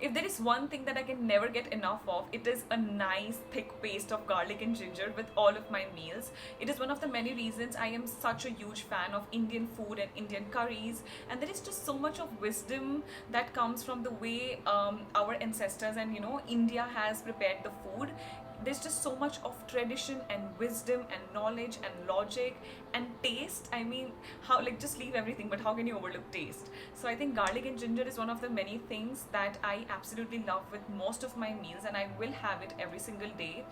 If there is one thing that I can never get enough of, it is a nice thick paste of garlic and ginger with all of my meals. It is one of the many reasons I am such a huge fan of Indian food and Indian curries. And there is just so much of wisdom that comes from the way our ancestors and India has prepared the food. There's just so much of tradition and wisdom and knowledge and logic and taste. I mean, how, like, just leave everything, but how can you overlook taste? So I think garlic and ginger is one of the many things that I absolutely love with most of my meals, and I will have it every single day.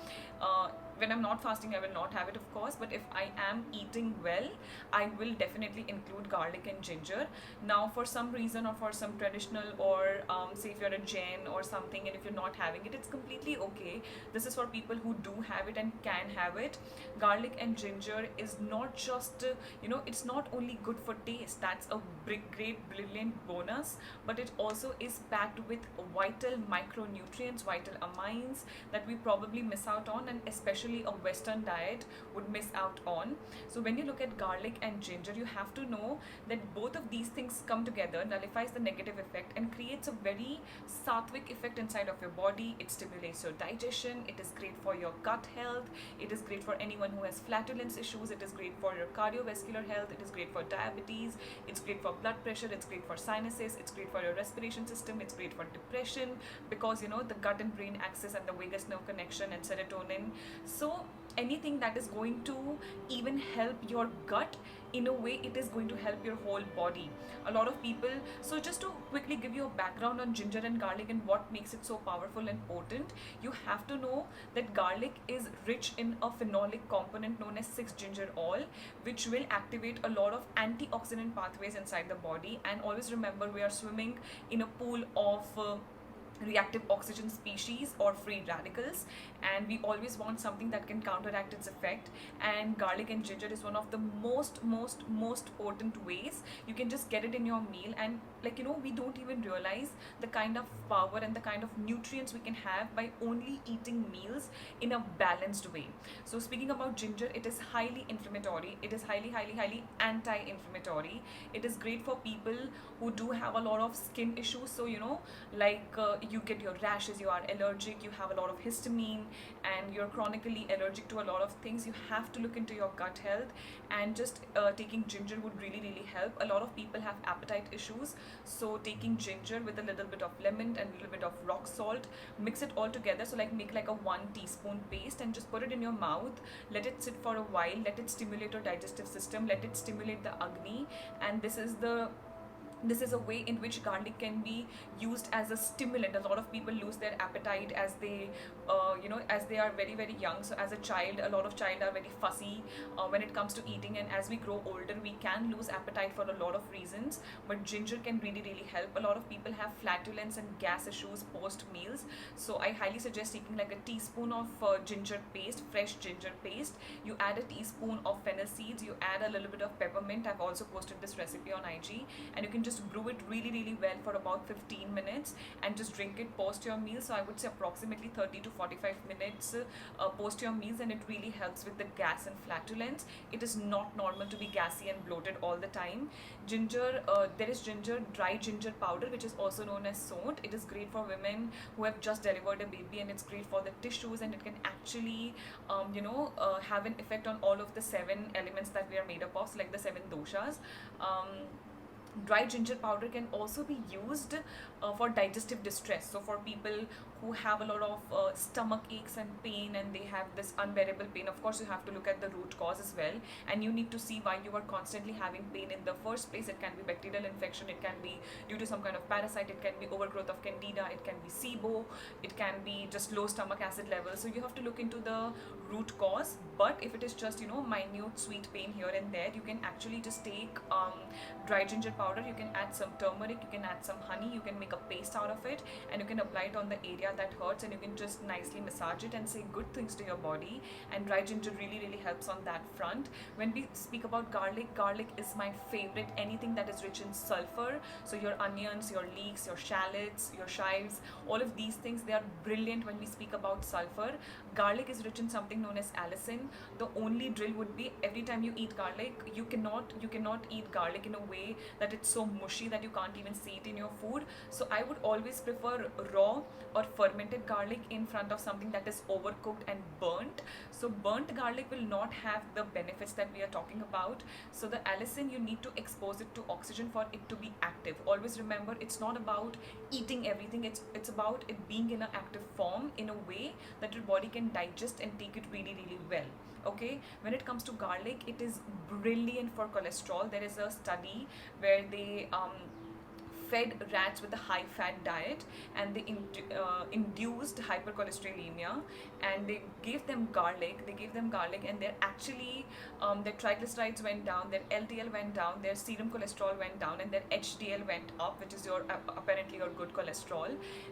When I'm not fasting, I will not have it, of course, but if I am eating well, I will definitely include garlic and ginger. Now, for some reason or for some traditional, or say if you're a Jain or something, and if you're not having it, it's completely okay. This is for people who do have it and can have it. Garlic and ginger is not just, it's not only good for taste, that's a great, brilliant bonus, but it also is packed with vital micronutrients, vital amines that we probably miss out on, and especially a Western diet would miss out on. So when you look at garlic and ginger, you have to know that both of these things come together, nullifies the negative effect, and creates a very sattvic effect inside of your body. It stimulates your digestion, it is great for your gut health, it is great for anyone who has flatulence issues, it is great for your cardiovascular health, it is great for diabetes, it's great for blood pressure, it's great for sinuses, it's great for your respiration system, it's great for depression, because the gut and brain axis and the vagus nerve connection and serotonin. So anything that is going to even help your gut, in a way it is going to help your whole body. A lot of people, so just to quickly give you a background on ginger and garlic and what makes it so powerful and potent, you have to know that garlic is rich in a phenolic component known as 6-gingerol, which will activate a lot of antioxidant pathways inside the body. And always remember, we are swimming in a pool of reactive oxygen species or free radicals, and we always want something that can counteract its effect. And garlic and ginger is one of the most potent ways you can just get it in your meal. And we don't even realize the kind of power and the kind of nutrients we can have by only eating meals in a balanced way. So speaking about ginger, it is highly inflammatory, it is highly anti-inflammatory. It is great for people who do have a lot of skin issues. So you get your rashes, you are allergic, you have a lot of histamine, and you're chronically allergic to a lot of things, you have to look into your gut health. And just taking ginger would really help. A lot of people have appetite issues, so taking ginger with a little bit of lemon and a little bit of rock salt, mix it all together. So make like a 1 teaspoon paste and just put it in your mouth, let it sit for a while, let it stimulate your digestive system, let it stimulate the agni. And this is a way in which garlic can be used as a stimulant. A lot of people lose their appetite as they as they are very young. So as a child, a lot of child are very fussy when it comes to eating, and as we grow older, we can lose appetite for a lot of reasons, but ginger can really help. A lot of people have flatulence and gas issues post meals, so I highly suggest taking like a teaspoon of ginger paste, fresh ginger paste. You add a teaspoon of fennel seeds, you add a little bit of peppermint. I've also posted this recipe on IG, and you can just brew it really well for about 15 minutes and just drink it post your meal. So I would say approximately 30 to 45 minutes post your meals, and it really helps with the gas and flatulence. It is not normal to be gassy and bloated all the time. Ginger, there is dry ginger powder, which is also known as sont. It is great for women who have just delivered a baby, and it's great for the tissues, and it can actually have an effect on all of the 7 elements that we are made up of, so like the 7 doshas. Dry ginger powder can also be used for digestive distress. So for people who have a lot of stomach aches and pain, and they have this unbearable pain, of course you have to look at the root cause as well, and you need to see why you are constantly having pain in the first place. It can be bacterial infection, it can be due to some kind of parasite, it can be overgrowth of candida, it can be SIBO, it can be just low stomach acid levels. So you have to look into the root cause. But if it is just minute sweet pain here and there, you can actually just take dry ginger powder, you can add some turmeric, you can add some honey, you can make a paste out of it, and you can apply it on the area that hurts, and you can just nicely massage it and say good things to your body. And dry ginger really helps on that front. When we speak about garlic is my favorite. Anything that is rich in sulfur, so your onions, your leeks, your shallots, your chives, all of these things, they are brilliant when we speak about sulfur. Garlic is rich in something known as allicin, time, the only drill would be every time you eat garlic, you cannot eat garlic in a way that it's so mushy that you can't even see it in your food. So I would always prefer raw or fermented garlic in front of something that is overcooked and burnt. So burnt garlic will not have the benefits that we are talking about. So the allicin, you need to expose it to oxygen for it to be active. Always remember, it's not about eating everything, it's about it being in an active form in a way that your body can digest and take it really really well. Okay, when it comes to garlic, it is brilliant for cholesterol. There is a study where they fed rats with a high fat diet, and they induced hypercholesterolemia, and they gave them garlic, and they're actually their triglycerides went down, their LDL went down, their serum cholesterol went down, and their HDL went up, which is your apparently your good cholesterol.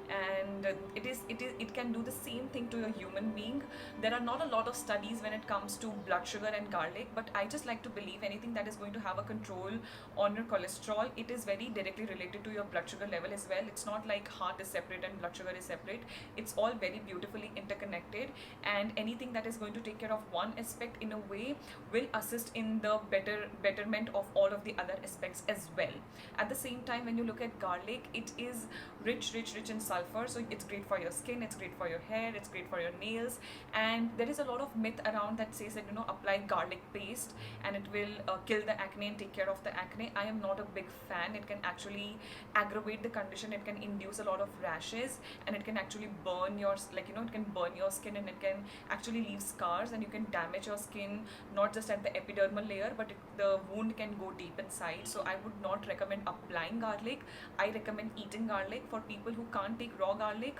And it can do the same thing to a human being. There are not a lot of studies when it comes to blood sugar and garlic, but I just like to believe anything that is going to have a control on your cholesterol, it is very directly related to your blood sugar level as well. It's not like heart is separate and blood sugar is separate. It's all very beautifully interconnected, and anything that is going to take care of one aspect in a way will assist in the betterment of all of the other aspects as well. At the same time, when you look at garlic, it is rich in sulfur, so it's great for your skin, it's great for your hair, it's great for your nails. And there is a lot of myth around that says that, apply garlic paste and it will kill the acne and take care of the acne. I am not a big fan. It can actually aggravate the condition, it can induce a lot of rashes, and it can actually burn your, it can burn your skin, and it can actually leave scars, and you can damage your skin not just at the epidermal layer, but the wound can go deep inside. So I would not recommend applying garlic. I recommend eating garlic for people who can't take raw garlic.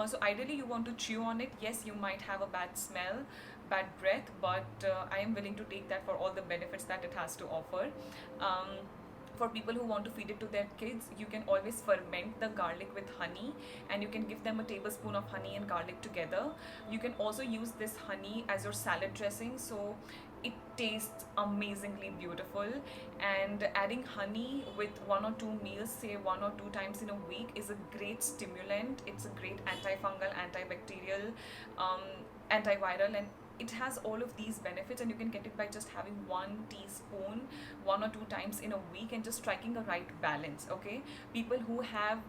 So ideally you want to chew on it. Yes, you might have a bad smell, bad breath, but I am willing to take that for all the benefits that it has to offer. For people who want to feed it to their kids, you can always ferment the garlic with honey, and you can give them a tablespoon of honey and garlic together. You can also use this honey as your salad dressing, so it tastes amazingly beautiful. And adding honey with one or two meals, say 1 or 2 times in a week, is a great stimulant. It's a great antifungal, antibacterial, antiviral, and it has all of these benefits, and you can get it by just having 1 teaspoon 1 or 2 times in a week and just striking a right balance. Okay, people who have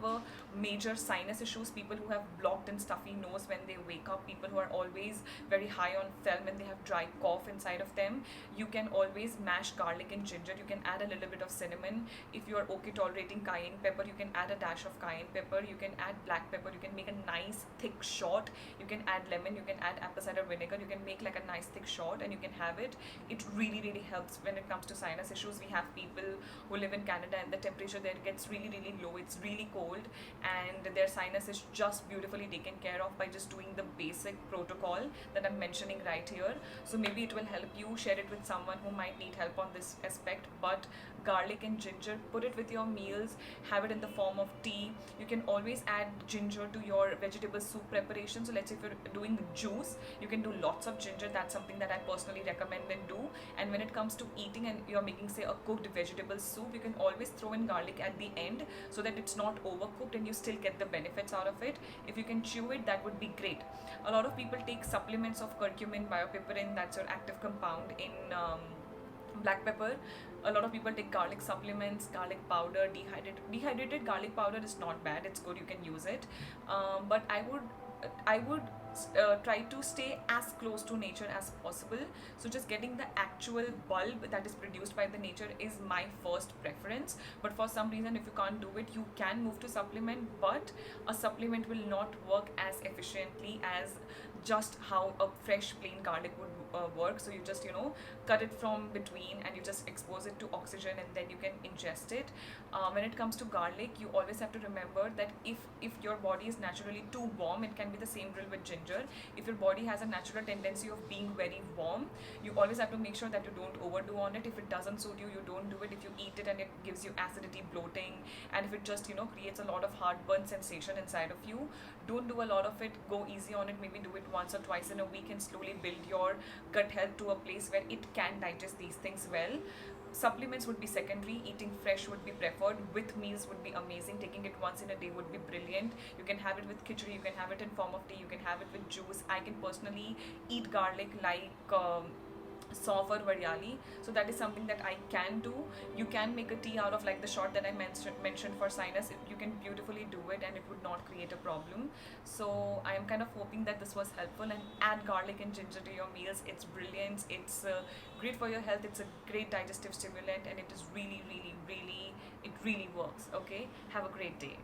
major sinus issues, people who have blocked and stuffy nose when they wake up, people who are always very high on phlegm and they have dry cough inside of them, you can always mash garlic and ginger. You can add a little bit of cinnamon. If you are okay tolerating cayenne pepper, you can add a dash of cayenne pepper. You can add black pepper. You can make a nice thick shot. You can add lemon. You can add apple cider vinegar. You can make like a nice thick shot, and you can have it. It really helps when it comes to sinus issues. We have people who live in Canada, and the temperature there gets really low. It's really cold, and their sinus is just beautifully taken care of by just doing the basic protocol that I'm mentioning right here. So maybe it will help you. Share it with someone who might need help on this aspect. But garlic and ginger, put it with your meals, have it in the form of tea. You can always add ginger to your vegetable soup preparation. So let's say if you're doing juice, you can do lots of ginger. That's something that I personally recommend and do. And when it comes to eating and you're making, say, a cooked vegetable soup, you can always throw in garlic at the end so that it's not overcooked and you still get the benefits out of it. If you can chew it, that would be great. A lot of people take supplements of curcumin, biopiperin, that's your active compound in black pepper. A lot of people take garlic supplements, garlic powder, dehydrated garlic powder is not bad, it's good, you can use it. But I would try to stay as close to nature as possible. So just getting the actual bulb that is produced by the nature is my first preference. But for some reason, if you can't do it, you can move to supplement, but a supplement will not work as efficiently as just how a fresh plain garlic would work. So you just cut it from between and you just expose it to oxygen, and then you can ingest it. When it comes to garlic, you always have to remember that if your body is naturally too warm, it can be the same drill with ginger. If your body has a natural tendency of being very warm, you always have to make sure that you don't overdo on it. If it doesn't suit you, you don't do it. If you eat it and it gives you acidity, bloating, and if it just creates a lot of heartburn sensation inside of you, don't do a lot of it. Go easy on it. Maybe do it once or twice in a week and slowly build your gut health to a place where it can digest these things well. Supplements would be secondary. Eating fresh would be preferred. With meals would be amazing. Taking it once in a day would be brilliant. You can have it with khichdi, you can have it in form of tea, you can have it with juice. I can personally eat garlic like sauf or variali, so that is something that I can do. You can make a tea out of like the shot that I mentioned for sinus. You can beautifully do it and it would not create a problem. So I am kind of hoping that this was helpful, and add garlic and ginger to your meals. It's brilliant. It's great for your health. It's a great digestive stimulant, and it is really, really, really, it really works. Okay, have a great day.